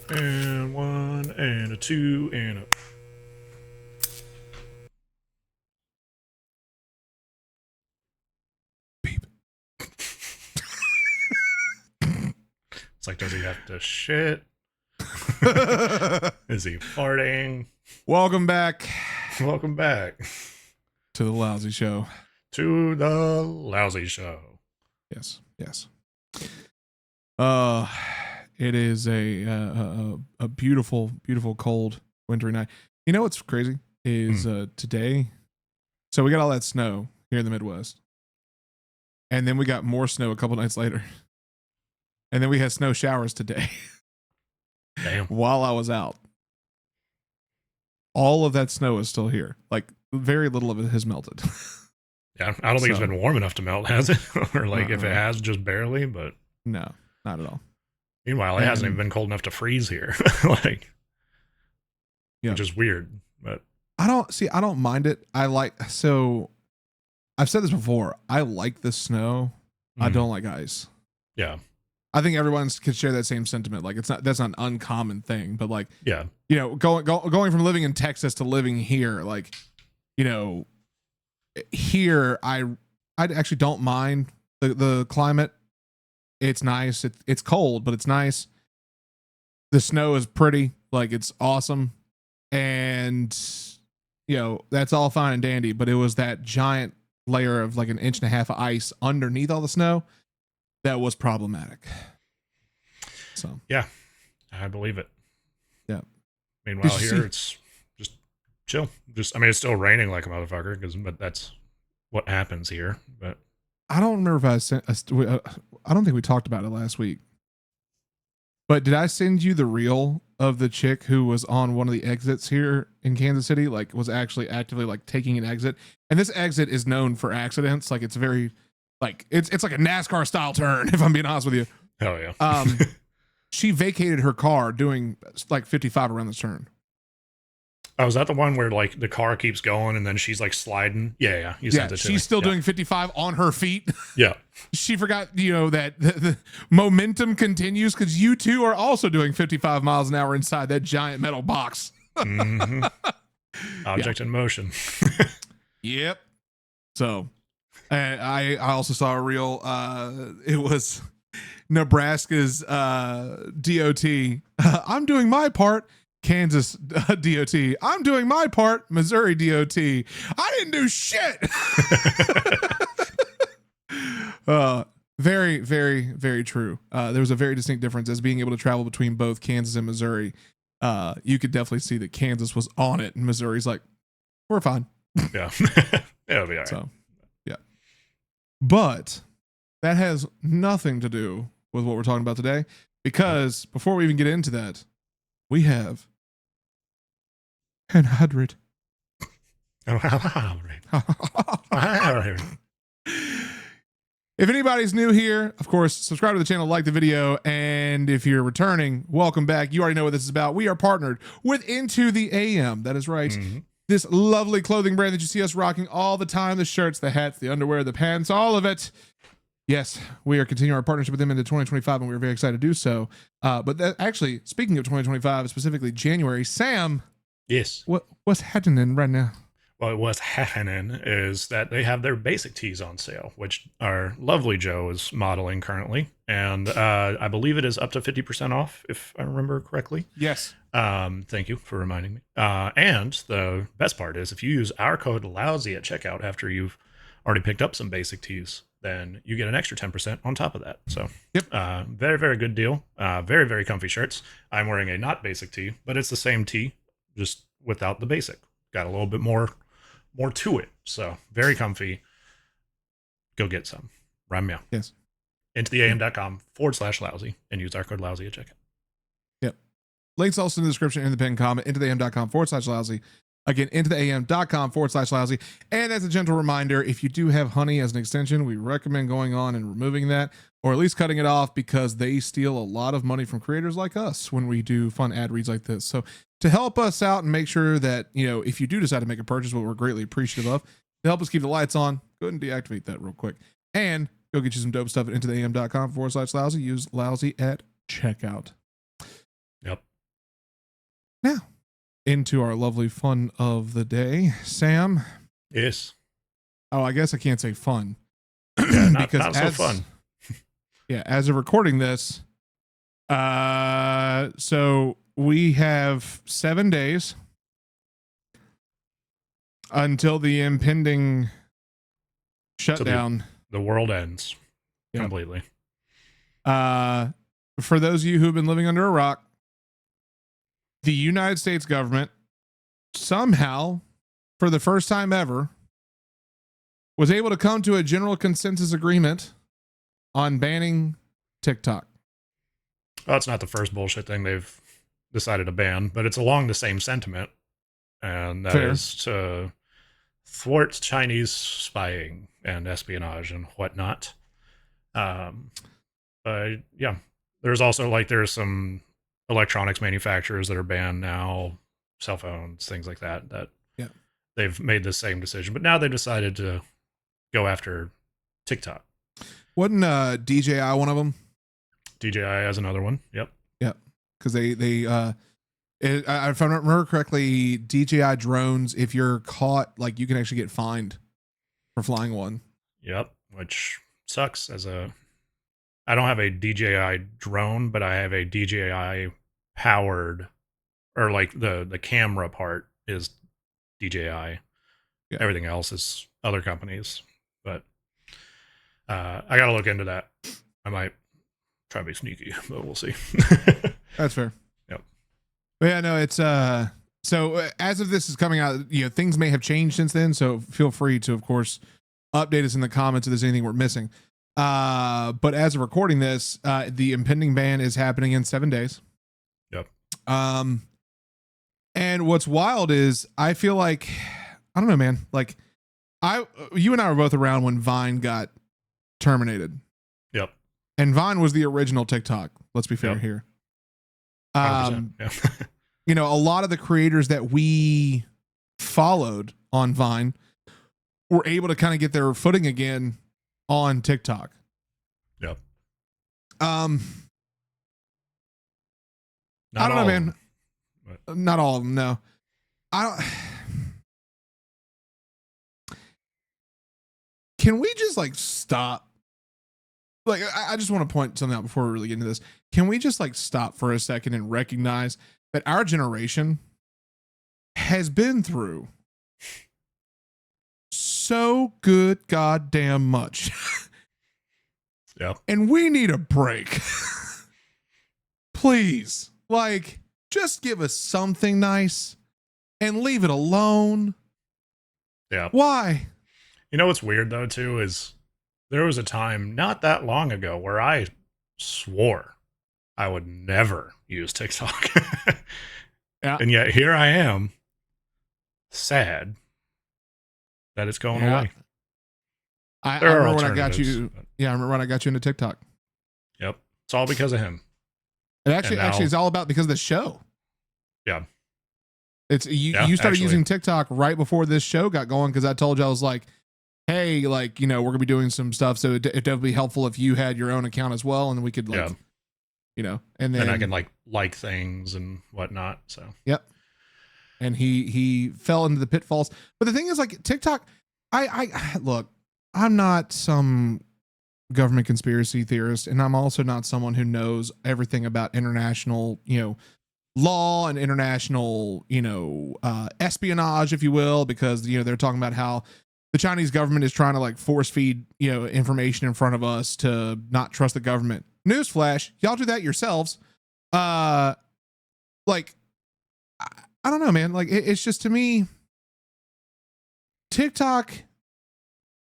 And one, and a two, and a... Beep. It's like, does he have to shit? Is he farting? Welcome back Welcome back to the Lousy Show. to the Lousy Show. Yes. It is a beautiful, beautiful, cold, wintry night. You know what's crazy is today. So we got all that snow here in the Midwest, and then we got more snow a couple nights later, and then we had snow showers today. Damn. While I was out, all of that snow is still here. Like very little of it has melted. Yeah, I don't think it's been warm enough to melt, has it? Or like if it Uh-uh. has, just barely. But No, not at all. meanwhile, it hasn't even been cold enough to freeze here. Like, Yeah. which is weird. But I don't mind it. I've said this before. I like the snow. I don't like ice. yeah, I think everyone could share that same sentiment. Like that's not an uncommon thing, but like, yeah, you know, going from living in Texas to living here, like, you know, here I actually don't mind the climate. It's nice. It's cold, but it's nice. The snow is pretty, like it's awesome. And you know, that's all fine and dandy, but it was that giant layer of like an inch and a half of ice underneath all the snow that was problematic. So yeah, I believe it. Yeah. Meanwhile, here it's just chill. I mean, it's still raining like a motherfucker, but that's what happens here. But I don't remember if I sent. I don't think we talked about it last week. But did I send you the reel of the chick who was on one of the exits here in Kansas City? Like, was actually actively like taking an exit, and this exit is known for accidents. Like, it's very, like it's like a NASCAR style turn. If I'm being honest with you. hell yeah. She vacated her car doing like 55 around the turn. Oh, is that the one where like the car keeps going and then she's like sliding? Yeah. You sent it to me. She's still doing 55 on her feet. Yeah. She forgot, you know, that the momentum continues because you two are also doing 55 miles an hour inside that giant metal box. Mm-hmm. Object in motion. Yep. So, I also saw a reel. It was Nebraska's DOT. I'm doing my part. Kansas DOT. I'm doing my part. Missouri DOT. I didn't do shit. Very, very, very true. There was a very distinct difference as being able to travel between both Kansas and Missouri. You could definitely see that Kansas was on it and Missouri's like, we're fine. Yeah. It'll be all right. So, yeah. But that has nothing to do with what we're talking about today, because before we even get into that, we have 100. If anybody's new here, of course, subscribe to the channel, like the video, and if you're returning, welcome back. You already know what this is about. We are partnered with Into the AM. That is right. Mm-hmm. This lovely clothing brand that you see us rocking all the time, the shirts, the hats, the underwear, the pants, all of it. Yes, we are continuing our partnership with them into 2025, and we're very excited to do so. But actually, speaking of 2025, specifically January, Sam. Yes. What's happening right now? Well, what's happening is that they have their basic tees on sale, which our lovely Joe is modeling currently. And I believe it is up to 50% off, if I remember correctly. Yes. Thank you for reminding me. And the best part is if you use our code Lousy at checkout after you've already picked up some basic tees, then you get an extra 10% on top of that. So, yep. Very, very good deal. Very, very comfy shirts. I'm wearing a not basic tee, but it's the same tee, just without the basic. Got a little bit more to it. So very comfy. Go get some. Right meow. Yes. intotheam.com/lousy and use our code Lousy at checkout. Yep. Links also in the description and in the pinned comment. intotheam.com/lousy. Again, intotheam.com/lousy. And as a gentle reminder, if you do have honey as an extension, we recommend going on and removing that, or at least cutting it off, because they steal a lot of money from creators like us when we do fun ad reads like this. So to help us out and make sure that, you know, if you do decide to make a purchase, what we're greatly appreciative of, to help us keep the lights on, go ahead and deactivate that real quick. And go get you some dope stuff at intotheam.com/lousy. Use Lousy at checkout. Yep. Now, into our lovely fun of the day. Sam. Yes. Oh, I guess I can't say fun. Yeah, because not so fun. Yeah, as of recording this, so we have 7 days until the impending shutdown. The world ends Yep. completely. For those of you who've been living under a rock, the United States government somehow, for the first time ever, was able to come to a general consensus agreement on banning TikTok. Well, it's not the first bullshit thing they've decided to ban, but it's along the same sentiment, and that is to thwart Chinese spying and espionage and whatnot. But yeah, there's also there's some electronics manufacturers that are banned now, cell phones, things like that. That yeah, they've made the same decision, but now they decided to go after TikTok. Wasn't DJI one of them? DJI has another one. Yep. Yep. Because if I remember correctly, DJI drones, if you're caught, you can actually get fined for flying one. Yep. Which sucks. I don't have a DJI drone, but I have a DJI powered, or the camera part is DJI. Yeah. Everything else is other companies. But I got to look into that. I might try to be sneaky, but we'll see. That's fair. Yep. But yeah, no, it's so as of this is coming out, things may have changed since then. So feel free to, of course, update us in the comments if there's anything we're missing. But as of recording this, the impending ban is happening in 7 days. Yep. And what's wild is I feel like, I don't know, man. You and I were both around when Vine got terminated. Yep. And Vine was the original TikTok. Let's be fair here. Yeah. A lot of the creators that we followed on Vine were able to kind of get their footing again on TikTok. Yep. I don't know, man. Not all of them. No, I don't. Can we just stop? I just want to point something out before we really get into this. Can we just stop for a second and recognize that our generation has been through so good goddamn much. Yep. And we need a break. Please. Just give us something nice and leave it alone. Yeah. Why? You know what's weird though too is there was a time not that long ago where I swore I would never use TikTok. Yeah. And yet here I am, sad that it's going away. I remember when I got you. Yeah, I remember when I got you into TikTok. Yep. It's all because of him. It actually it's all about because of the show. Yeah. It's you started using TikTok right before this show got going because I told you I was like, hey, we're gonna be doing some stuff, so it'd definitely be helpful if you had your own account as well, and we could and then I can like things and whatnot. So yep. And he fell into the pitfalls. But the thing is, TikTok, I look, I'm not some government conspiracy theorist, and I'm also not someone who knows everything about international, law and international, espionage, if you will, because they're talking about how the Chinese government is trying to force feed, information in front of us to not trust the government. Newsflash, y'all do that yourselves. I don't know, man. It's just, to me, TikTok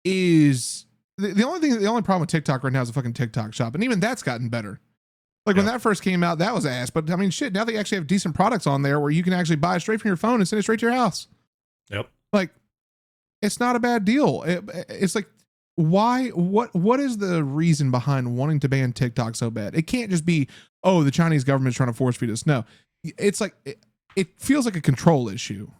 is the only problem with TikTok right now is the fucking TikTok shop. And even that's gotten better. When that first came out, that was ass. But I mean, shit, now they actually have decent products on there where you can actually buy it straight from your phone and send it straight to your house. Yep. It's not a bad deal. It's why, what is the reason behind wanting to ban TikTok so bad? It can't just be, oh, the Chinese government's trying to force feed us. No, it's it feels like a control issue.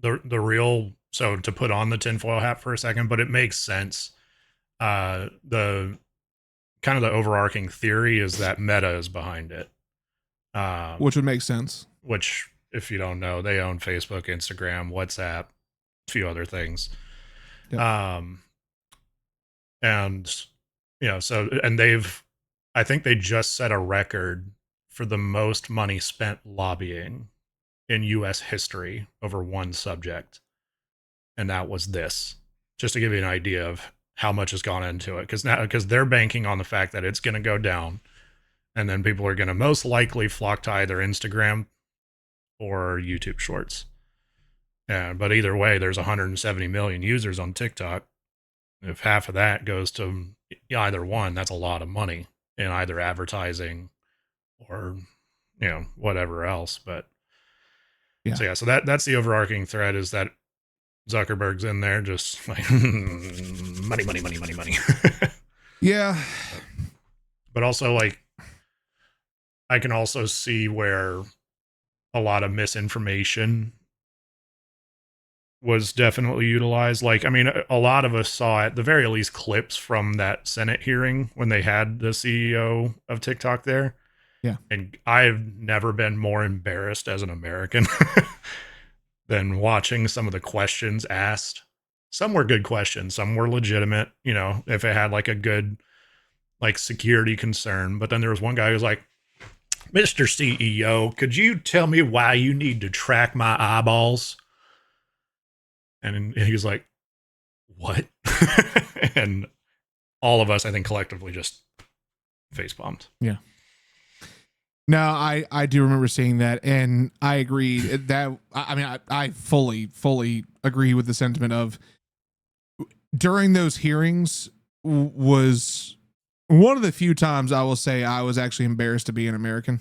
The real, so to put on the tinfoil hat for a second, but it makes sense. The kind of the overarching theory is that Meta is behind it. Which would make sense. Which if you don't know, they own Facebook, Instagram, WhatsApp, a few other things. Yep. And so and I think they just set a record for the most money spent lobbying in US history over one subject, and that was this. Just to give you an idea of how much has gone into it, because they're banking on the fact that it's going to go down, and then people are going to most likely flock to either Instagram or YouTube Shorts. But either way, there's 170 million users on TikTok. If half of that goes to either one, that's a lot of money in either advertising or whatever else. But Yeah. so that's the overarching thread, is that Zuckerberg's in there just like money, money, money, money, money. Yeah. But also, like, I can also see where a lot of misinformation was definitely utilized. Like, I mean, a lot of us saw at the very least clips from that Senate hearing when they had the CEO of TikTok there. Yeah. And I've never been more embarrassed as an American than watching some of the questions asked. Some were good questions, some were legitimate, if it had like a good like security concern. But then there was one guy who was like, Mr. CEO, could you tell me why you need to track my eyeballs? And he was like, what? And all of us, I think, collectively just face bombed. Yeah. No, I do remember seeing that, and I agree that I mean I fully agree with the sentiment of during those hearings was one of the few times I will say I was actually embarrassed to be an American.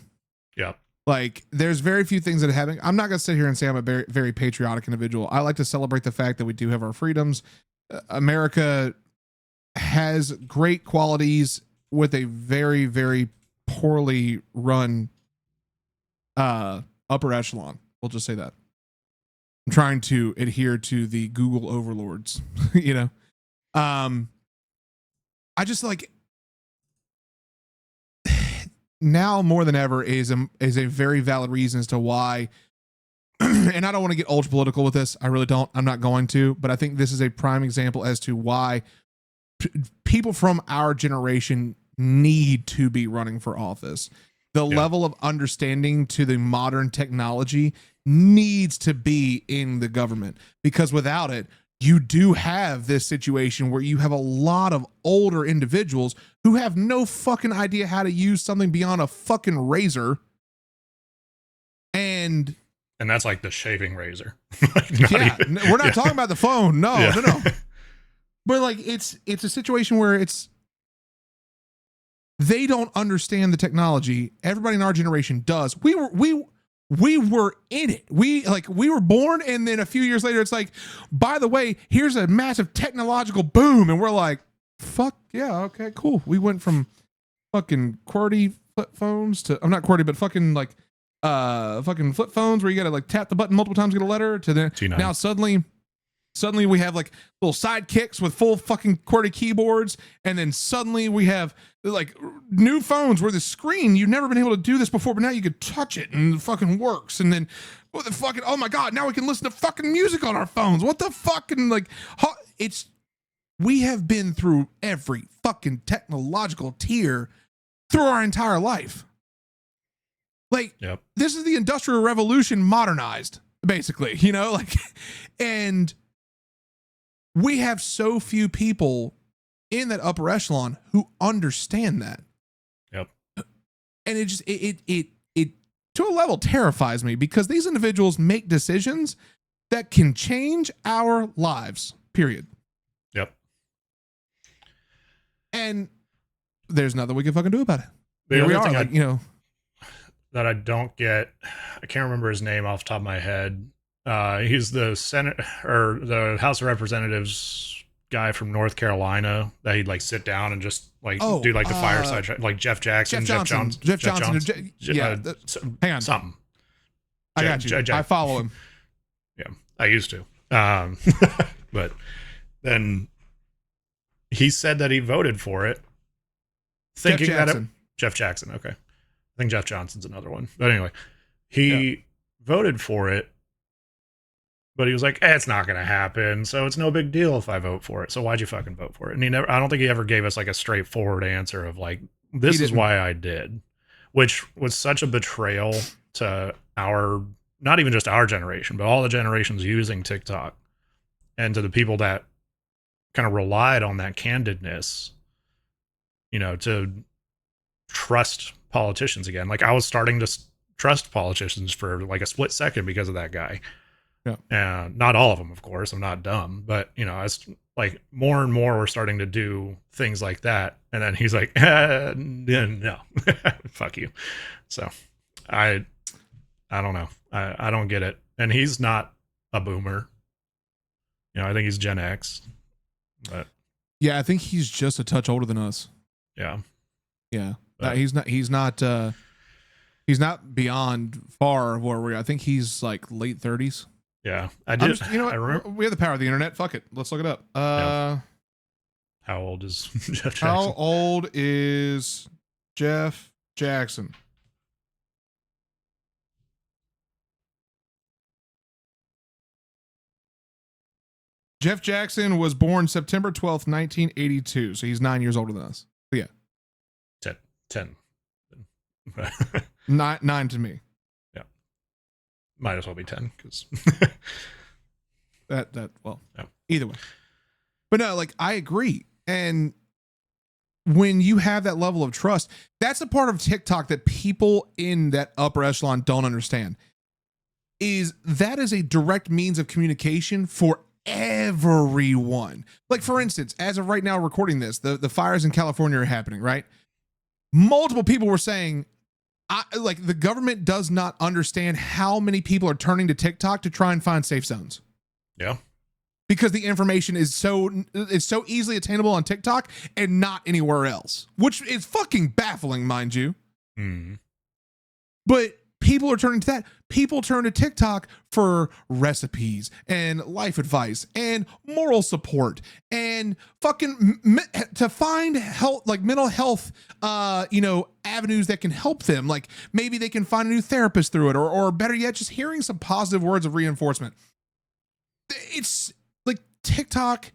Yeah. Like, there's very few things that happen. I'm not going to sit here and say I'm a very, very patriotic individual. I like to celebrate the fact that we do have our freedoms. America has great qualities with a very, very poorly run upper echelon. We'll just say that. I'm trying to adhere to the Google overlords, I just like now more than ever is a very valid reason as to why. And I don't want to get ultra political with this. I really don't. I'm not going to, but I think this is a prime example as to why people from our generation need to be running for office. The level of understanding to the modern technology needs to be in the government, because without it, you do have this situation where you have a lot of older individuals who have no fucking idea how to use something beyond a fucking razor. And that's like the shaving razor. We're not talking about the phone. No. But like, it's a situation where they don't understand the technology. Everybody in our generation does. We were in it. We were born, and then a few years later, it's like, by the way, here's a massive technological boom, and we're like, fuck yeah, okay, cool. We went from fucking QWERTY flip phones to, I'm not QWERTY, but fucking like fucking flip phones where you gotta like tap the button multiple times to get a letter, to then G9. Now suddenly we have like little sidekicks with full fucking QWERTY keyboards, and then suddenly we have like new phones where the screen, you've never been able to do this before, but now you could touch it and it fucking works. And then what the fucking, oh my god, now we can listen to fucking music on our phones. What the fucking, like, we have been through every fucking technological tier through our entire life. Like, This is the Industrial Revolution modernized, basically, and we have so few people in that upper echelon who understand that. Yep. And it just, it to a level terrifies me, because these individuals make decisions that can change our lives, period. Yep. And there's nothing we can fucking do about it. Here we are, that I don't get. I can't remember his name off the top of my head. He's the Senate or the House of Representatives guy from North Carolina that he'd like sit down and just like do like the fireside chat, like Jeff Johnson. Yeah. Hang on. Something. I got you. I follow him. Yeah, I used to. But then he said that he voted for it, thinking Jeff Jackson. Okay. I think Jeff Johnson's another one. But anyway, he voted for it, but he was like, it's not going to happen. So it's no big deal if I vote for it. So why'd you fucking vote for it? And I don't think he ever gave us like a straightforward answer of like, this is why I did, which was such a betrayal to our, not even just our generation, but all the generations using TikTok, and to the people that kind of relied on that candidness, to trust politicians again. Like I was starting to trust politicians for like a split second because of that guy. Yeah. Not all of them, of course. I'm not dumb, but as like more and more we're starting to do things like that, and then he's like, no, fuck you. So I don't know. I don't get it. And he's not a boomer. I think he's Gen X. But yeah, I think he's just a touch older than us. Yeah. Yeah. He's not beyond far of where we are. I think he's like late 30s. Yeah. I did. You know what? I remember. We have the power of the internet. Fuck it. Let's look it up. Yeah. How old is Jeff Jackson? How old is Jeff Jackson? Jeff Jackson was born September 12th, 1982. So he's 9 years older than us. So yeah. 10. 9 to me. Yeah. Might as well be 10 because either way. But no, like I agree. And when you have that level of trust, that's a part of TikTok that people in that upper echelon don't understand. Is that is a direct means of communication for everyone. Like for instance, as of right now recording this, the fires in California are happening, right? Multiple people were saying, like the government does not understand how many people are turning to TikTok to try and find safe zones. Yeah. Because the information is so easily attainable on TikTok and not anywhere else, which is fucking baffling, mind you. Mm. But people are turning to that. People turn to TikTok for recipes and life advice and moral support and fucking to find health, like mental health, avenues that can help them. Like maybe they can find a new therapist through it, or better yet, just hearing some positive words of reinforcement. It's like TikTok,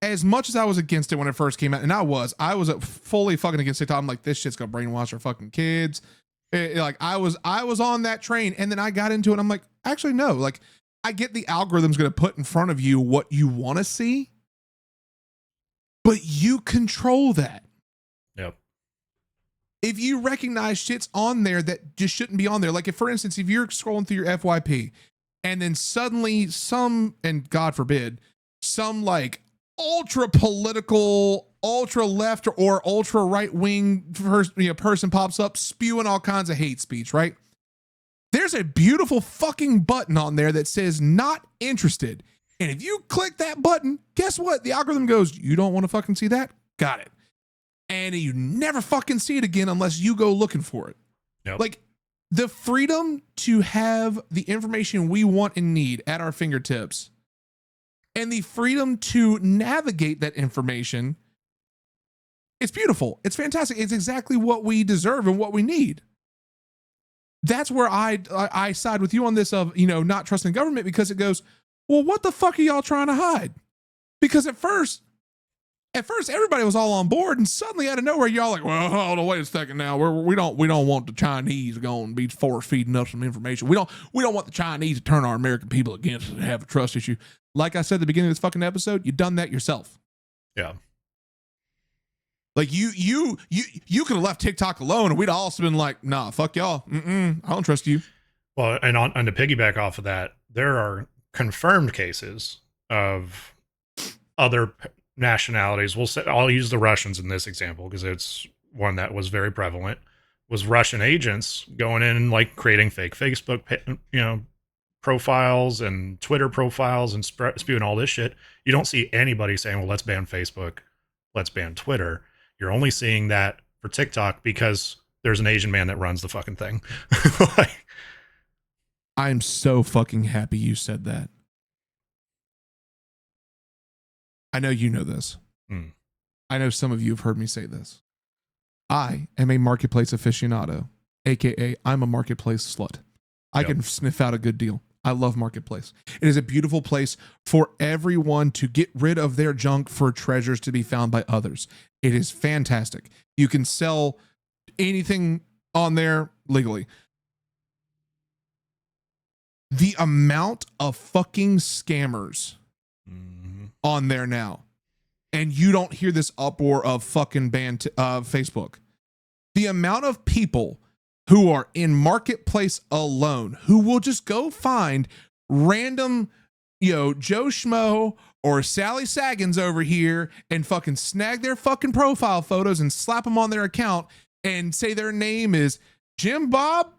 as much as I was against it when it first came out, and I was fully fucking against TikTok. I'm like, this shit's gonna brainwash our fucking kids. Like I was on that train, and then I got into it. And I'm like, actually, no. Like, I get the algorithm's going to put in front of you what you want to see, but you control that. Yep. If you recognize shit's on there that just shouldn't be on there, like if, for instance, if you're scrolling through your FYP, and then suddenly and God forbid, some like ultra political, ultra left or ultra right wing person pops up spewing all kinds of hate speech, right? There's a beautiful fucking button on there that says not interested. And if you click that button, guess what? The algorithm goes, you don't want to fucking see that? Got it. And you never fucking see it again unless you go looking for it. Yep. Like the freedom to have the information we want and need at our fingertips, and the freedom to navigate that information, it's beautiful. It's fantastic. It's exactly what we deserve and what we need. That's where I side with you on this of, not trusting government, because it goes, well, what the fuck are y'all trying to hide? Because at first everybody was all on board, and suddenly out of nowhere y'all like, well, hold on, wait a second now. We don't want the Chinese going to be force feeding us some information. We don't want the Chinese to turn our American people against us and have a trust issue. Like I said at the beginning of this fucking episode, you've done that yourself. Yeah. Like you could have left TikTok alone, and we'd also been like, nah, fuck y'all. I don't trust you. Well, and on to piggyback off of that, there are confirmed cases of other nationalities. I'll use the Russians in this example because it's one that was very prevalent. Was Russian agents going in and like creating fake Facebook, profiles and Twitter profiles and spewing all this shit. You don't see anybody saying, well, let's ban Facebook, let's ban Twitter. You're only seeing that for TikTok because there's an Asian man that runs the fucking thing. Like, I'm so fucking happy you said that. I know you know this. I know some of you have heard me say this. I am a marketplace aficionado, aka I'm a marketplace slut. I can sniff out a good deal. I love Marketplace. It is a beautiful place for everyone to get rid of their junk for treasures to be found by others. It is fantastic. You can sell anything on there legally. The amount of fucking scammers on there now, and you don't hear this uproar of fucking Facebook. The amount of people who are in Marketplace alone who will just go find random, Joe Schmo or Sally Saggins over here and fucking snag their fucking profile photos and slap them on their account and say their name is Jim Bob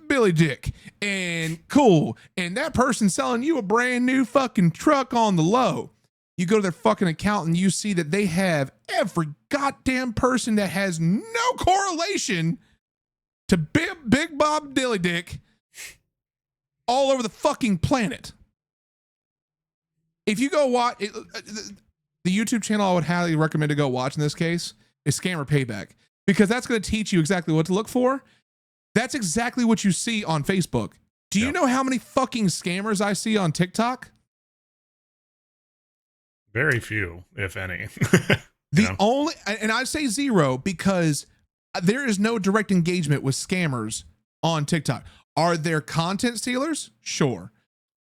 Billy Dick and cool. And that person's selling you a brand new fucking truck on the low. You go to their fucking account and you see that they have every goddamn person that has no correlation to Big Bob Dilly Dick all over the fucking planet. If you go watch the YouTube channel, I would highly recommend to go watch in this case is Scammer Payback, because that's going to teach you exactly what to look for. That's exactly what you see on Facebook. Do you know how many fucking scammers I see on TikTok? Very few, if any. Only, and I say zero because there is no direct engagement with scammers on TikTok. Are there content stealers? Sure.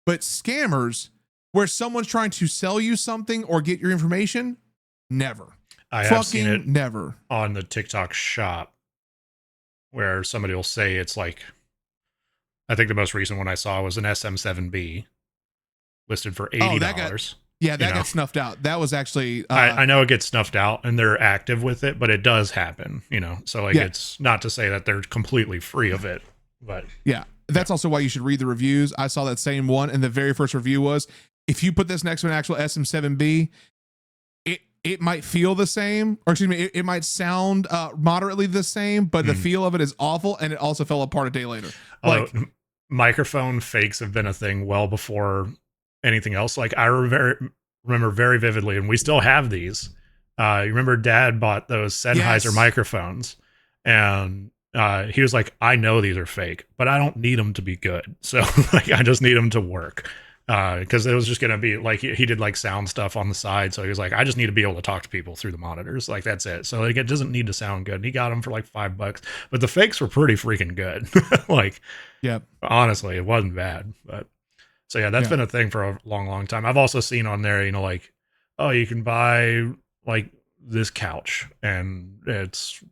But scammers where someone's trying to sell you something or get your information? Never. I have seen it never on the TikTok shop where somebody will say it's like, I think the most recent one I saw was an SM7B listed for $80. That got snuffed out. That was actually I know it gets snuffed out and they're active with it, but it does happen, so like it's not to say that they're completely free of it, but that's also why you should read the reviews. I saw that same one, and the very first review was, if you put this next to an actual SM7B, it might feel the same, or excuse me, it might sound moderately the same, but the feel of it is awful, and it also fell apart a day later. Microphone fakes have been a thing well before anything else. Like I remember very vividly, and we still have these. You remember Dad bought those Sennheiser microphones, and he was like, I know these are fake, but I don't need them to be good. So like, I just need them to work. Because it was just going to be like, he did like sound stuff on the side. So he was like, I just need to be able to talk to people through the monitors. Like, that's it. So like, it doesn't need to sound good. And he got them for like $5, but the fakes were pretty freaking good. Like, honestly, it wasn't bad. But so yeah, that's been a thing for a long, long time. I've also seen on there, like, oh, you can buy like this couch and it's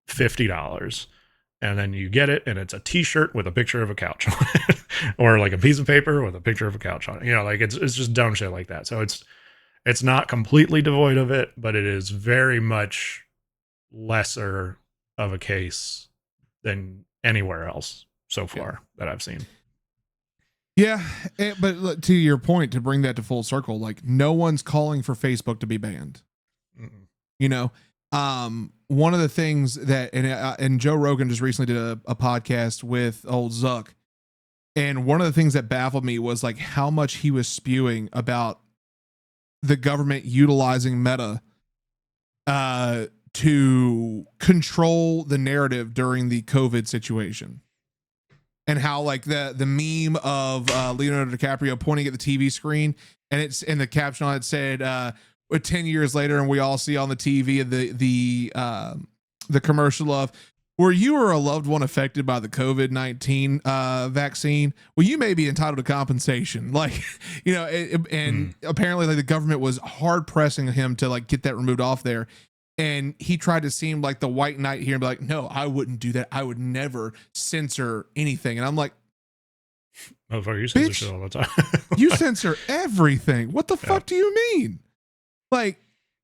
$50. And then you get it, and it's a T-shirt with a picture of a couch on it, or like a piece of paper with a picture of a couch on it. Like it's just dumb shit like that. So it's not completely devoid of it, but it is very much lesser of a case than anywhere else so far that I've seen. Yeah, but look, to your point, to bring that to full circle, like no one's calling for Facebook to be banned. One of the things that, and Joe Rogan just recently did a podcast with old Zuck. And one of the things that baffled me was like how much he was spewing about the government utilizing Meta to control the narrative during the COVID situation. And how like the meme of Leonardo DiCaprio pointing at the TV screen, and it's in the caption on it said, 10 years later, and we all see on the TV the commercial of, were you or a loved one affected by the COVID-19 vaccine? Well, you may be entitled to compensation. Like, apparently like the government was hard pressing him to like get that removed off there. And he tried to seem like the white knight here and be like, no, I wouldn't do that. I would never censor anything. And I'm like, motherfucker, you censor shit all the time. You censor everything. What the fuck do you mean? Like,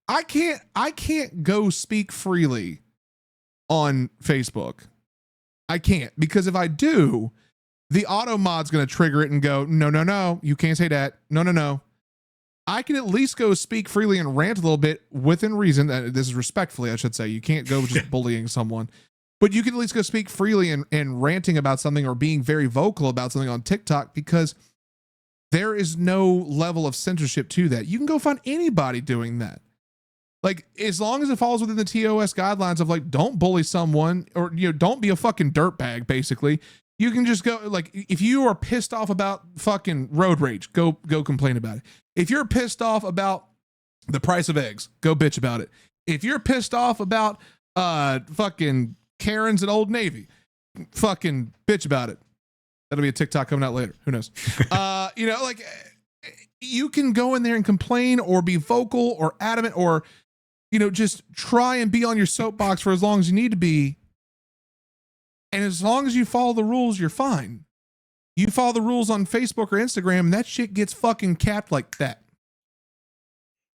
I can't go speak freely on Facebook. I can't, because if I do, the auto mod's going to trigger it and go, no, you can't say that. No. I can at least go speak freely and rant a little bit within reason. This is respectfully, I should say. You can't go just bullying someone, but you can at least go speak freely and ranting about something or being very vocal about something on TikTok, because there is no level of censorship to that. You can go find anybody doing that. Like, as long as it falls within the TOS guidelines of like, don't bully someone, or, don't be a fucking dirtbag, basically. You can just go, like, if you are pissed off about fucking road rage, go complain about it. If you're pissed off about the price of eggs, go bitch about it. If you're pissed off about fucking Karens at Old Navy, fucking bitch about it. That'll be a TikTok coming out later. Who knows? You know, like, you can go in there and complain or be vocal or adamant or, you know, just try and be on your soapbox for as long as you need to be. And as long as you follow the rules, you're fine. You follow the rules on Facebook or Instagram, and that shit gets fucking capped like that.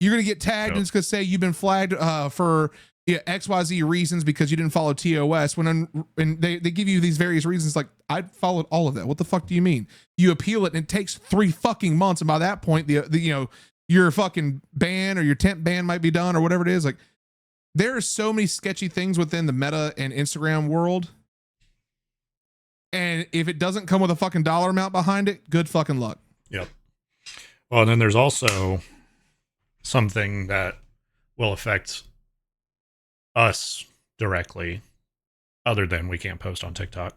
You're going to get tagged, and it's going to say you've been flagged for XYZ reasons because you didn't follow TOS. And they give you these various reasons. Like, I followed all of that. What the fuck do you mean? You appeal it, and it takes 3 fucking months. And by that point, the you know, your fucking ban or your temp ban might be done or whatever it is. Like, there are so many sketchy things within the Meta and Instagram world. And if it doesn't come with a fucking dollar amount behind it, good fucking luck. Yep. Well, and then there's also something that will affect us directly, other than we can't post on TikTok.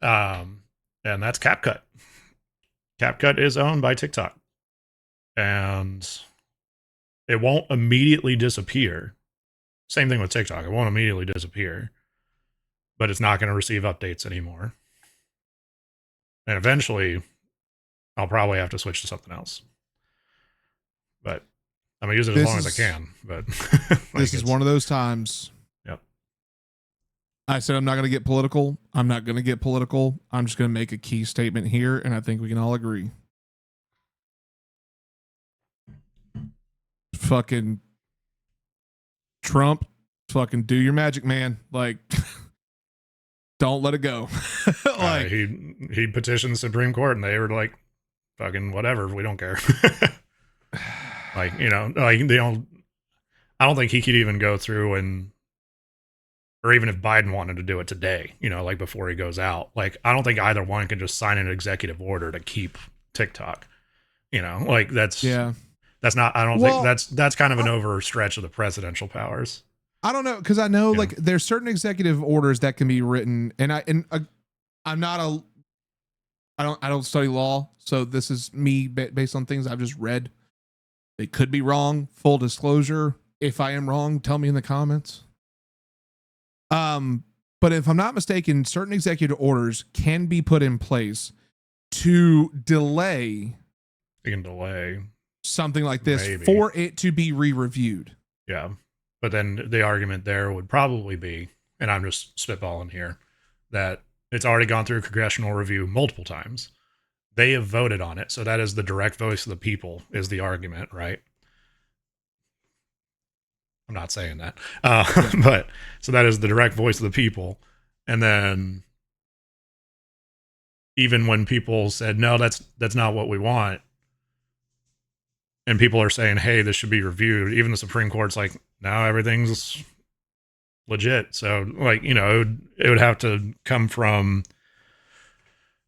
And that's CapCut. CapCut is owned by TikTok. And it won't immediately disappear. Same thing with TikTok. It won't immediately disappear. But it's not going to receive updates anymore. And eventually, I'll probably have to switch to something else. But I'm going to use it as long as I can. But like, this is one of those times. Yep. I said I'm not going to get political. I'm not going to get political. I'm just going to make a key statement here, and I think we can all agree. Fucking Trump, fucking do your magic, man. Like... Don't let it go. Like, he petitioned the Supreme Court, and they were like, "Fucking whatever, we don't care." Like, you know, like they don't. I don't think he could even go through and, or even if Biden wanted to do it today, you know, like before he goes out, like I don't think either one can just sign an executive order to keep TikTok. You know, like that's not. I don't think that's kind of an overstretch of the presidential powers. I don't know, because I know like there's certain executive orders that can be written, and I'm not I don't study law, so this is me based on things I've just read. It could be wrong. Full disclosure: if I am wrong, tell me in the comments. But if I'm not mistaken, certain executive orders can be put in place to delay. They can delay something like this for it to be re-reviewed. Yeah. But then the argument there would probably be, and I'm just spitballing here, that it's already gone through congressional review multiple times. They have voted on it. So that is the direct voice of the people is the argument, right? I'm not saying that. But so that is the direct voice of the people. And then even when people said, no, that's not what we want. And people are saying, hey, this should be reviewed. Even the Supreme Court's like, now everything's legit. So, like, you know, it would have to come from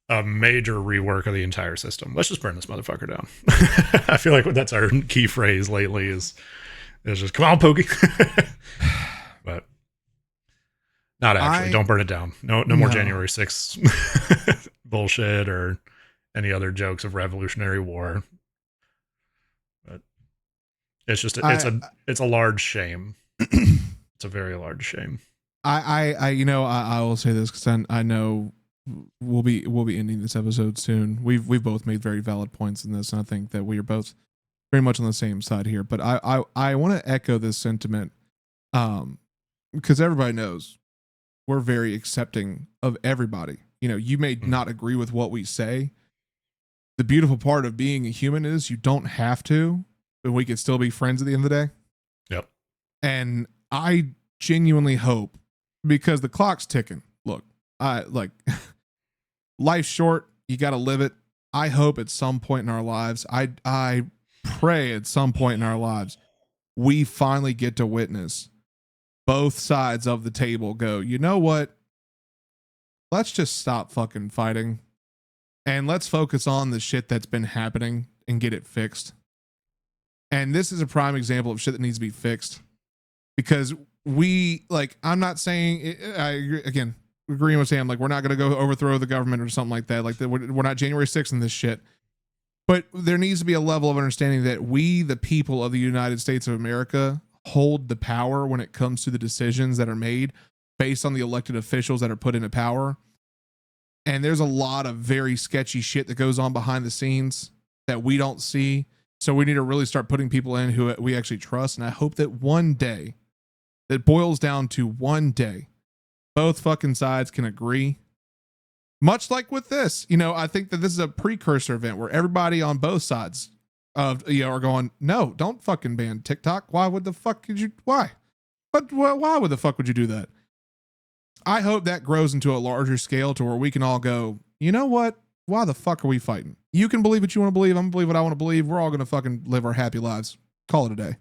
a major rework of the entire system. Let's just burn this motherfucker down. I feel like that's our key phrase lately is just, come on, Pokey. But not actually. Don't burn it down. No more January 6th bullshit or any other jokes of Revolutionary War. It's just it's a large shame. It's a very large shame. I you know, I will say this because I know we'll be ending this episode soon. We've both made very valid points in this, and I think that we are both very much on the same side here. But I want to echo this sentiment, because everybody knows we're very accepting of everybody. You know, you may not agree with what we say. The beautiful part of being a human is you don't have to. But we could still be friends at the end of the day. Yep. And I genuinely hope, because the clock's ticking. Look, life's short. You got to live it. I hope at some point in our lives, I pray at some point in our lives, we finally get to witness both sides of the table go, you know what? Let's just stop fucking fighting. And let's focus on the shit that's been happening and get it fixed. And this is a prime example of shit that needs to be fixed, because I'm not saying I agree, again, agreeing with Sam. Like, we're not going to go overthrow the government or something like that. Like, we're not January 6th in this shit. But there needs to be a level of understanding that we, the people of the United States of America, hold the power when it comes to the decisions that are made based on the elected officials that are put into power. And there's a lot of very sketchy shit that goes on behind the scenes that we don't see. So we need to really start putting people in who we actually trust. And I hope that one day, that boils down to one day, both fucking sides can agree. Much like with this, I think that this is a precursor event where everybody on both sides of, are going, no, don't fucking ban TikTok. Why would the fuck could you? Why? But why would the fuck would you do that? I hope that grows into a larger scale to where we can all go, you know what? Why the fuck are we fighting? You can believe what you want to believe. I'm going to believe what I want to believe. We're all going to fucking live our happy lives. Call it a day.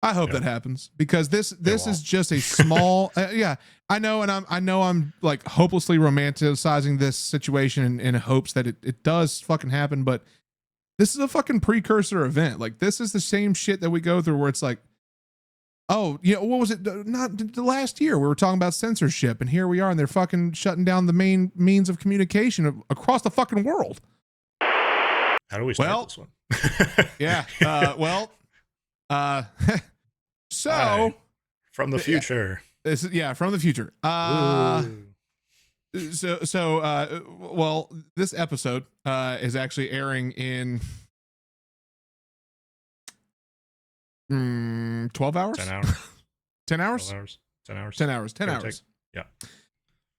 I hope that happens because this is just a small, I know. And I know I'm like hopelessly romanticizing this situation in hopes that it does fucking happen. But this is a fucking precursor event. Like, this is the same shit that we go through where it's like, oh, what was it? Not the last year we were talking about censorship, and here we are, and they're fucking shutting down the main means of communication across the fucking world. How do we start this one? Yeah. So from the future. From the future. Well, this episode is actually airing in 12 hours? 10 hours. 10 hours? 12 hours. 10 hours. 10 hours. 10 hours.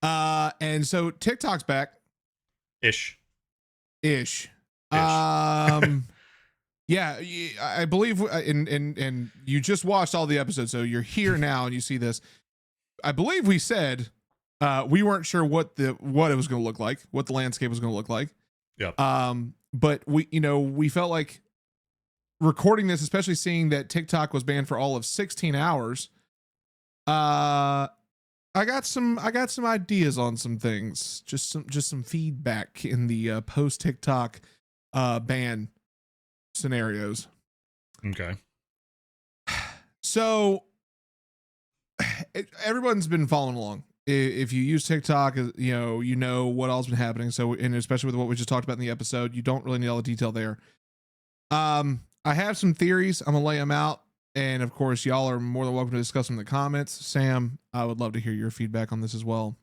Yeah. And so TikTok's back. Ish. Yeah, I believe, and you just watched all the episodes, so you're here now and you see this. I believe we said we weren't sure what it was going to look like, what the landscape was going to look like. Yeah. But we felt like recording this, especially seeing that TikTok was banned for all of 16 hours. I got some ideas on some things, just some feedback in the post TikTok ban scenarios. Okay. So everyone's been following along. If you use TikTok, you know what all's been happening. So, and especially with what we just talked about in the episode, you don't really need all the detail there. I have some theories. I'm gonna lay them out, and of course, y'all are more than welcome to discuss them in the comments. Sam, I would love to hear your feedback on this as well.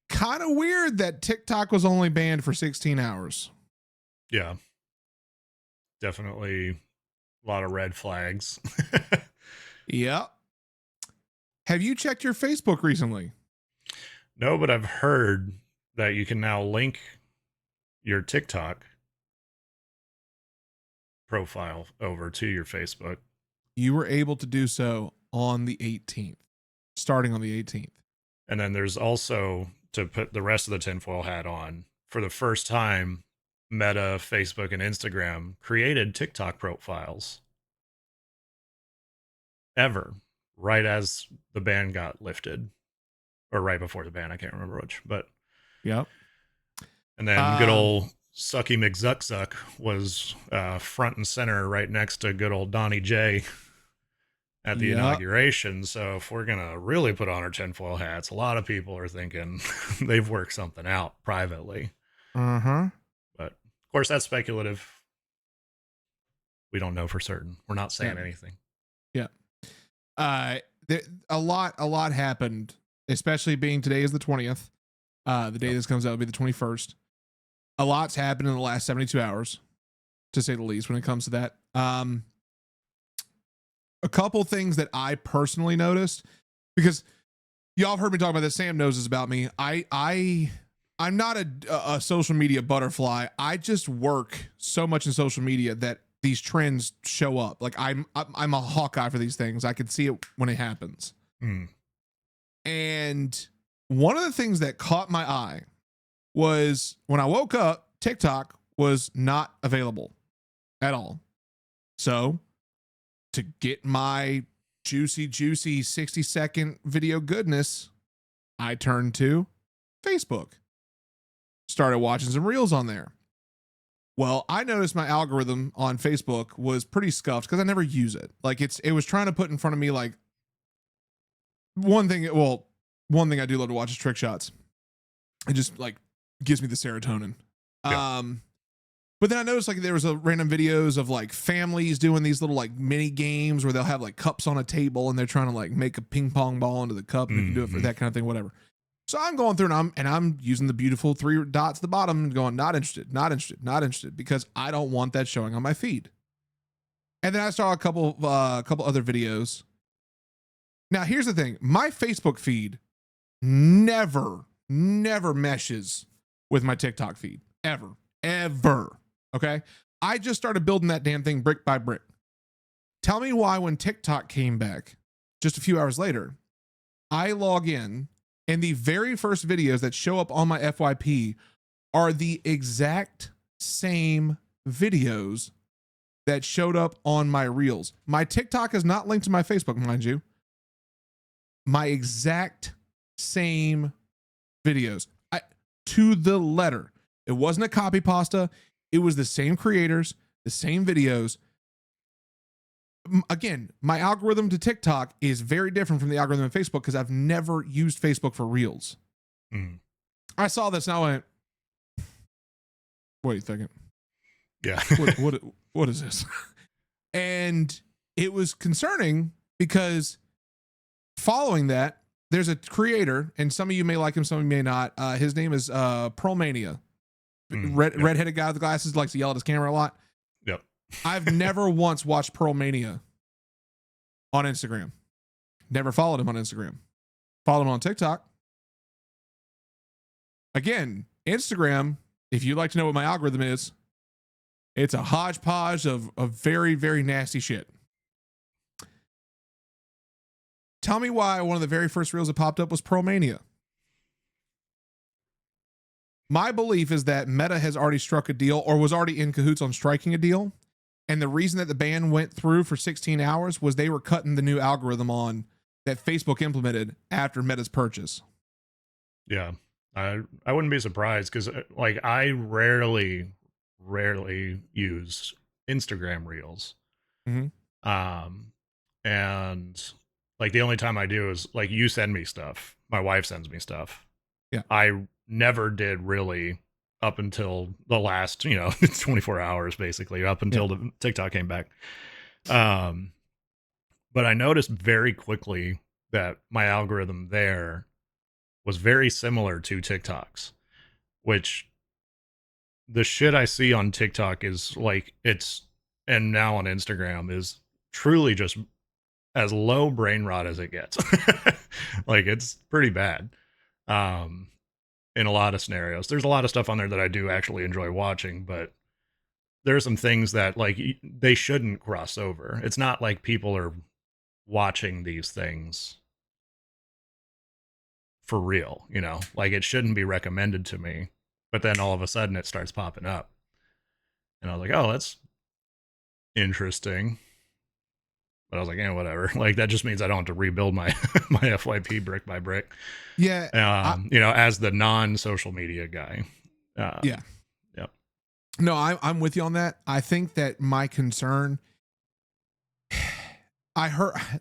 Kind of weird that TikTok was only banned for 16 hours. Yeah. Definitely a lot of red flags. Yeah. Have you checked your Facebook recently? No, but I've heard that you can now link your TikTok profile over to your Facebook. You were able to do so on the 18th, starting on the 18th. And then there's also, to put the rest of the tinfoil hat on, for the first time, Meta, Facebook, and Instagram created TikTok profiles ever, right as the ban got lifted, or right before the ban. I can't remember which, but yep. And then good old Sucky McZuckzuck was front and center right next to good old Donnie J at the inauguration. So if we're gonna really put on our tinfoil hats, a lot of people are thinking they've worked something out privately. But of course, that's speculative. We don't know for certain. We're not saying anything. Yeah. A lot happened, especially being today is the 20th. The day this comes out will be the 21st. A lot's happened in the last 72 hours, to say the least, when it comes to that. A couple things that I personally noticed, because y'all have heard me talk about this. Sam knows this about me. I'm not a social media butterfly. I just work so much in social media that these trends show up. Like I'm a hawkeye for these things. I can see it when it happens. And one of the things that caught my eye was when I woke up, TikTok was not available at all. So to get my juicy 60-second video goodness, I turned to Facebook. Started watching some reels on there. Well, I noticed my algorithm on Facebook was pretty scuffed because I never use it. Like it was trying to put in front of me like one thing, well, one thing I do love to watch is trick shots. It just like gives me the serotonin. Yeah. But then I noticed like there was a random videos of like families doing these little like mini games where they'll have like cups on a table and they're trying to like make a ping pong ball into the cup and they can do it for that kind of thing, whatever. So I'm going through and I'm using the beautiful 3 dots at the bottom and going, not interested, not interested, not interested, because I don't want that showing on my feed. And then I saw a couple other videos. Now here's the thing. My Facebook feed never meshes with my TikTok feed. Ever. Okay. I just started building that damn thing brick by brick. Tell me why when TikTok came back just a few hours later, I log in and the very first videos that show up on my FYP are the exact same videos that showed up on my reels. My TikTok is not linked to my Facebook, mind you. My exact same videos. To the letter. It wasn't a copy pasta. It was the same creators, the same videos. Again, my algorithm to TikTok is very different from the algorithm of Facebook because I've never used Facebook for reels. I saw this and I went, wait a second. Yeah. What is this? And it was concerning because following that, there's a creator, and some of you may like him, some of you may not. His name is Pearlmania. Redheaded guy with the glasses, likes to yell at his camera a lot. Yep. I've never once watched Pearlmania on Instagram. Never followed him on Instagram. Followed him on TikTok. Again, Instagram, if you'd like to know what my algorithm is, it's a hodgepodge of very, very nasty shit. Tell me why one of the very first reels that popped up was Pearlmania. My belief is that Meta has already struck a deal or was already in cahoots on striking a deal. And the reason that the ban went through for 16 hours was they were cutting the new algorithm on that Facebook implemented after Meta's purchase. Yeah. I wouldn't be surprised because like I rarely use Instagram reels. And like the only time I do is like you send me stuff. My wife sends me stuff. Yeah. I never did really up until the last, 24 hours basically, up until the TikTok came back. But I noticed very quickly that my algorithm there was very similar to TikTok's, which the shit I see on TikTok is like and now on Instagram is truly just as low brain rot as it gets. Like it's pretty bad. In a lot of scenarios. There's a lot of stuff on there that I do actually enjoy watching, but there are some things that like they shouldn't cross over. It's not like people are watching these things for real, like it shouldn't be recommended to me, but then all of a sudden it starts popping up. And I was like, oh, that's interesting. But I was like, whatever. Like that just means I don't have to rebuild my my FYP brick by brick. Yeah. As the non-social media guy. Yeah. Yep. No, I'm with you on that. I think that my concern,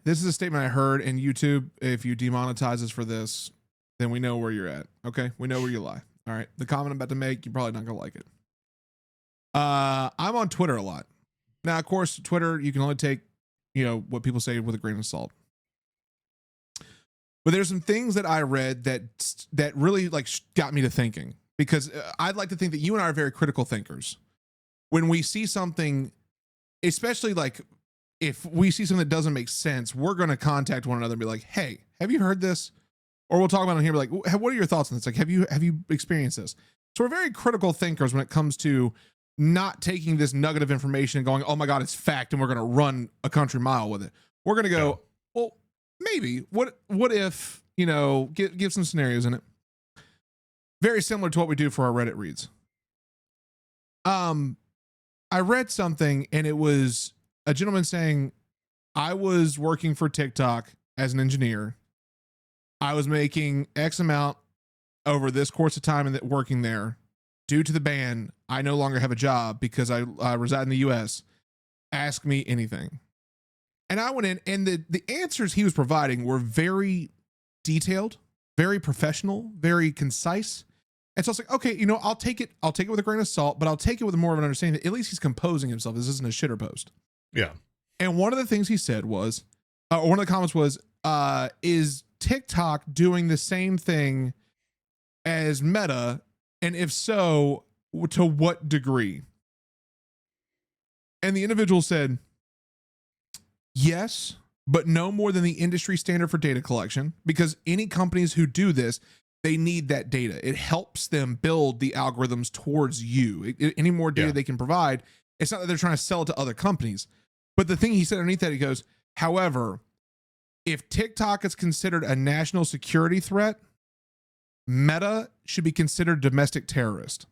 this is a statement I heard in YouTube. If you demonetize us for this, then we know where you're at. Okay. We know where you lie. All right. The comment I'm about to make, you're probably not going to like it. I'm on Twitter a lot. Now, of course, Twitter, you can only take, what people say with a grain of salt. But there's some things that I read that really like got me to thinking, because I'd like to think that you and I are very critical thinkers. When we see something, especially like if we see something that doesn't make sense, we're going to contact one another and be like, hey, have you heard this? Or we'll talk about it here. Like, what are your thoughts on this? Like, have you experienced this? So we're very critical thinkers when it comes to not taking this nugget of information and going, oh my God, it's fact, and we're going to run a country mile with it. We're going to go, well, maybe what if, give some scenarios in it. Very similar to what we do for our Reddit reads. I read something and it was a gentleman saying, I was working for TikTok as an engineer. I was making X amount over this course of time and working there. Due to the ban, I no longer have a job because I reside in the US. Ask me anything. And I went in, and the answers he was providing were very detailed, very professional, very concise. And so I was like, okay, I'll take it with a grain of salt, but I'll take it with more of an understanding that at least he's composing himself. This isn't a shitter post. Yeah. And one of the things he said was, one of the comments was, is TikTok doing the same thing as Meta? And if so, to what degree? And the individual said, yes, but no more than the industry standard for data collection, because any companies who do this, they need that data. It helps them build the algorithms towards you. Any more data they can provide, it's not that they're trying to sell it to other companies. But the thing he said underneath that, he goes, however, if TikTok is considered a national security threat, Meta should be considered domestic terrorist.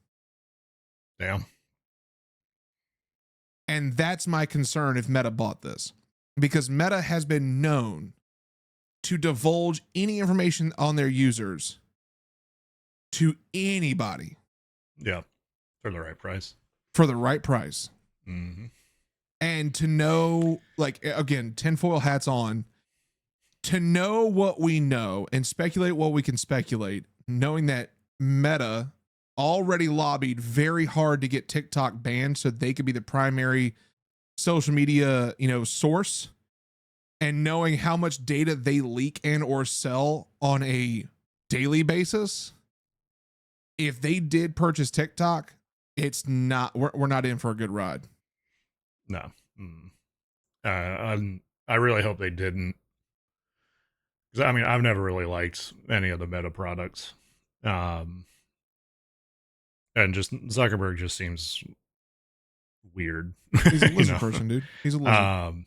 Damn. And that's my concern if Meta bought this, because Meta has been known to divulge any information on their users to anybody. Yeah. For the right price. For the right price. Mm-hmm. And to know, like, again, tinfoil hats on, to know what we know and speculate what we can speculate, knowing that Meta already lobbied very hard to get TikTok banned so they could be the primary social media, source, and knowing how much data they leak and or sell on a daily basis. If they did purchase TikTok, it's not, we're not in for a good ride. No. I really hope they didn't. I mean, I've never really liked any of the Meta products. And just Zuckerberg just seems weird. He's a lizard person, dude. He's a lizard.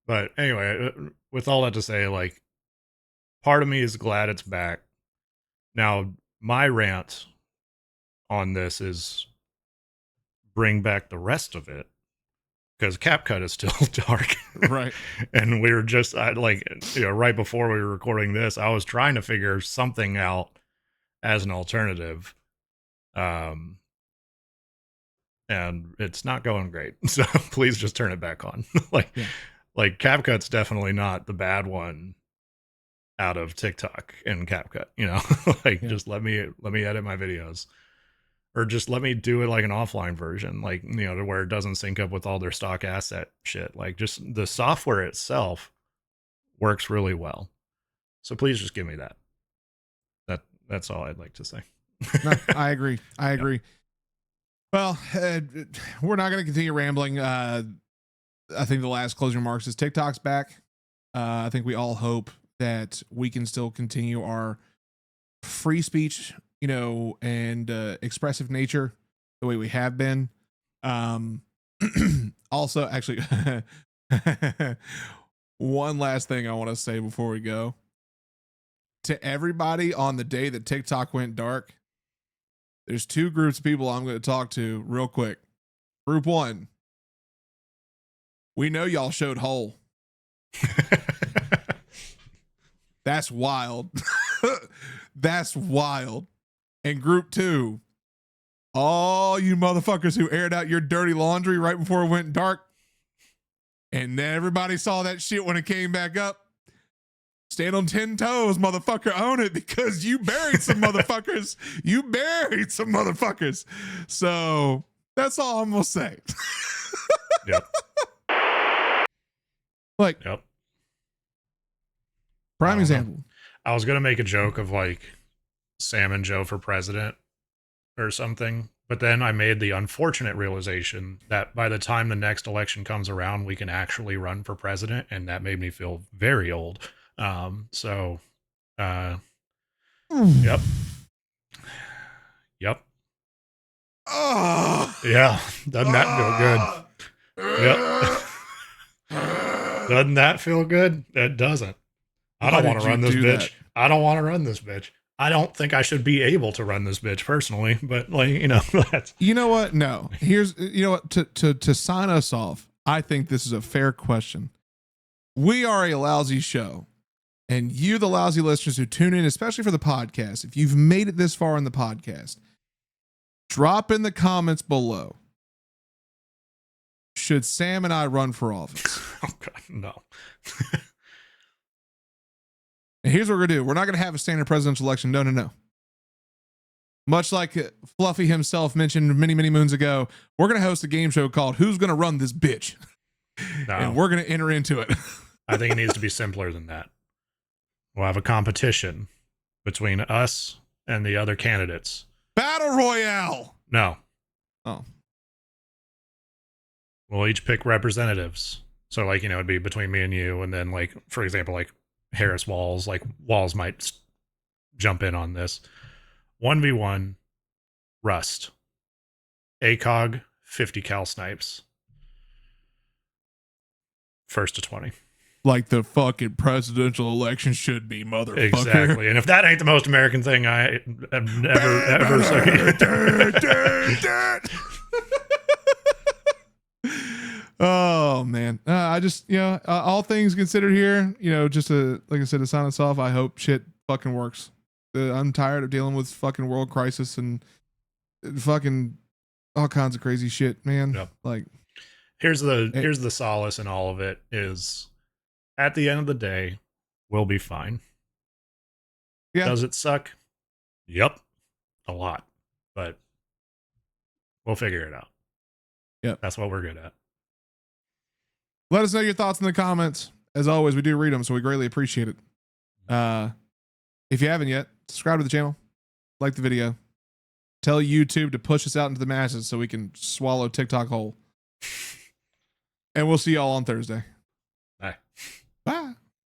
But anyway, with all that to say, like, part of me is glad it's back. Now, my rant on this is bring back the rest of it, because CapCut is still dark. Right. And we were just right before we were recording this, I was trying to figure something out as an alternative. And it's not going great. So please just turn it back on. Like CapCut's definitely not the bad one out of TikTok and CapCut, just let me edit my videos, or just let me do it like an offline version, like, to where it doesn't sync up with all their stock asset shit. Like, just the software itself works really well. So please just give me that. That's all I'd like to say. No, I agree. Well, we're not going to continue rambling. I think the last closing remarks is TikTok's back. I think we all hope that we can still continue our free speech, and expressive nature the way we have been. Also, actually, one last thing I want to say before we go. To everybody on the day that TikTok went dark, there's two groups of people I'm going to talk to real quick. Group one, we know y'all showed whole. That's wild. That's wild. And group two, all you motherfuckers who aired out your dirty laundry right before it went dark, and everybody saw that shit when it came back up. Stand on 10 toes, motherfucker. Own it, because you buried some motherfuckers. You buried some motherfuckers. So that's all I'm going to say. Yep. Yep. Prime example. I was going to make a joke of like Salmon Joe for president or something, but then I made the unfortunate realization that by the time the next election comes around, we can actually run for president, and that made me feel very old. Yep. Oh. Yeah. Doesn't that feel good? Yep. Doesn't that feel good? It doesn't. I don't want to run this bitch. I don't want to run this bitch. I don't think I should be able to run this bitch personally, but that's. You know what? No. Here's, to sign us off, I think this is a fair question. We are a lousy show. And you, the lousy listeners who tune in, especially for the podcast, if you've made it this far in the podcast, drop in the comments below. Should Sam and I run for office? Oh, God, no. And here's what we're gonna do: we're not gonna have a standard presidential election. No, no, no. Much like Fluffy himself mentioned many, many moons ago, we're gonna host a game show called "Who's Gonna Run This Bitch," No, and we're gonna enter into it. I think it needs to be simpler than that. We'll have a competition between us and the other candidates. Battle Royale. No. Oh. We'll each pick representatives. So, like, it'd be between me and you, and then, like, for example, like Harris Walls, like Walls might jump in on this. 1v1, Rust. ACOG, 50 cal snipes. First to 20. Like the fucking presidential election should be, motherfucker. Exactly. And if that ain't the most American thing I have never, ever Oh, man. I just, all things considered here, just like I said, to sign us off, I hope shit fucking works. I'm tired of dealing with fucking world crisis and fucking all kinds of crazy shit, man. Yep. Like, here's the solace in all of it is, at the end of the day, we'll be fine. Yeah. Does it suck? Yep. A lot. But we'll figure it out. Yep. That's what we're good at. Let us know your thoughts in the comments. As always, we do read them, so we greatly appreciate it. If you haven't yet, subscribe to the channel, like the video, tell YouTube to push us out into the masses so we can swallow TikTok whole. And we'll see y'all on Thursday.